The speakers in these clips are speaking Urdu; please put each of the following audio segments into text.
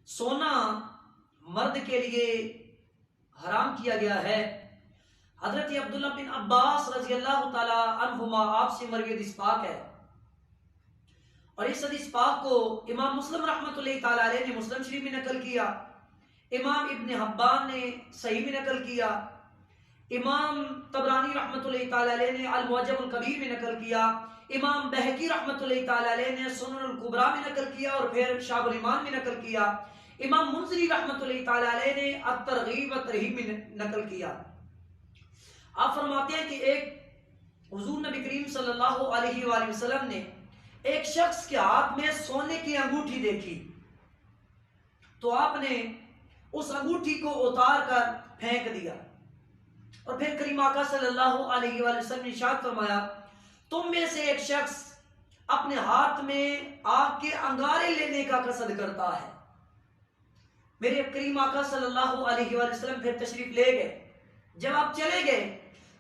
سونا مرد کے لیے حرام کیا گیا ہے۔ حضرت عبداللہ بن عباس رضی اللہ تعالی عنہما آپ سے مروی حدیث پاک ہے، اور اس حدیث پاک کو امام مسلم رحمۃ اللہ تعالی علیہ نے مسلم شریف میں نقل کیا، امام ابن حبان نے صحیح میں نقل کیا، امام طبرانی رحمۃ اللہ تعالی علیہ نے المعجم الکبیر میں نقل کیا، امام بہقی رحمۃ اللہ تعالی علیہ نے سنن الکبریٰ میں نقل کیا، اور پھر شعب الایمان میں نقل کیا، امام منذری رحمۃ اللہ تعالی علیہ نے الترغیب والترہیب میں نقل کیا۔ آپ فرماتے ہیں کہ ایک حضور نبی کریم صلی اللہ علیہ وآلہ وسلم نے ایک شخص کے ہاتھ میں سونے کی انگوٹھی دیکھی، تو آپ نے اس انگوٹھی کو اتار کر پھینک دیا، اور پھر کریم آقا صلی اللہ علیہ وآلہ وسلم نے ارشاد فرمایا تم میں سے ایک شخص اپنے ہاتھ میں آگ کے انگارے لینے کا قصد کرتا ہے۔ میرے کریم آقا صلی اللہ علیہ وآلہ وسلم پھر تشریف لے گئے۔ جب آپ چلے گئے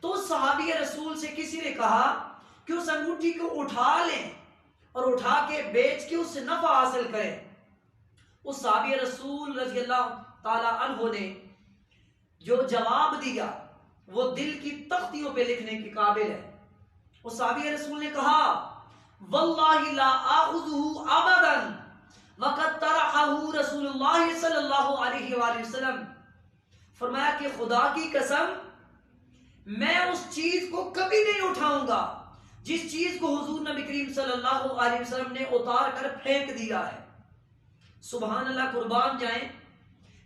تو صحابی رسول سے کسی نے کہا کہ اس انگوٹھی کو اٹھا لیں اور اٹھا کے بیچ کے اس سے نفع حاصل کریں۔ اس صحابی رسول رضی اللہ تعالی عنہ نے جو جواب دیا وہ دل کی تختیوں پہ لکھنے کے قابل ہے۔ اس صحابی رسول نے کہا واللہ لا آخذہ ابدا وقد طرحہ رسول اللہ صلی اللہ علیہ وآلہ وسلم، فرمایا کہ خدا کی قسم میں اس چیز کو کبھی نہیں اٹھاؤں گا جس چیز کو حضور نبی کریم صلی اللہ علیہ وسلم نے اتار کر پھینک دیا ہے۔ سبحان اللہ، قربان جائیں،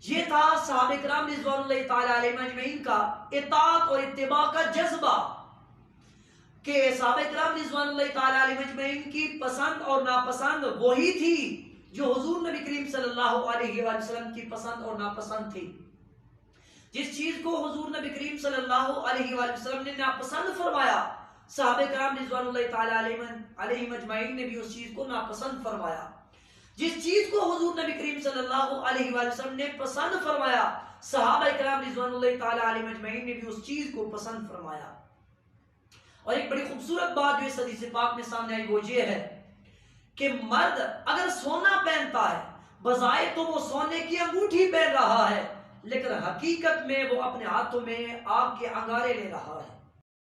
یہ تھا صحابہ کرام رضوان اللہ تعالی علیہم اجمعین کا اطاعت اور اتباع کا جذبہ، کہ صحابہ کرام رضوان اللہ تعالی علیہم اجمعین کی پسند اور ناپسند وہی تھی جو حضور نبی کریم صلی اللہ علیہ وآلہ وسلم کی پسند اور ناپسند تھی۔ جس چیز کو حضور نبی کریم صلی اللہ علیہ وآلہ وسلم نے ناپسند فرمایا، صحابہ کرام رضوان اللہ تعالی علیہم اجمعین نے بھی اس چیز کو ناپسند فرمایا۔ جس چیز کو حضور نبی کریم صلی اللہ علیہ وآلہ وسلم نے پسند فرمایا، صحابہ کرام رضوان اللہ تعالی علیہم اجمعین نے بھی اس چیز کو پسند فرمایا۔ اور ایک بڑی خوبصورت بات جو اس حدیث پاک میں سامنے آئی وہ یہ ہے کہ مرد اگر سونا پہنتا ہے بظاہر تو وہ سونے کی انگوٹھی پہن رہا ہے، لیکن حقیقت میں وہ اپنے ہاتھوں میں آگ کے انگارے لے رہا ہے۔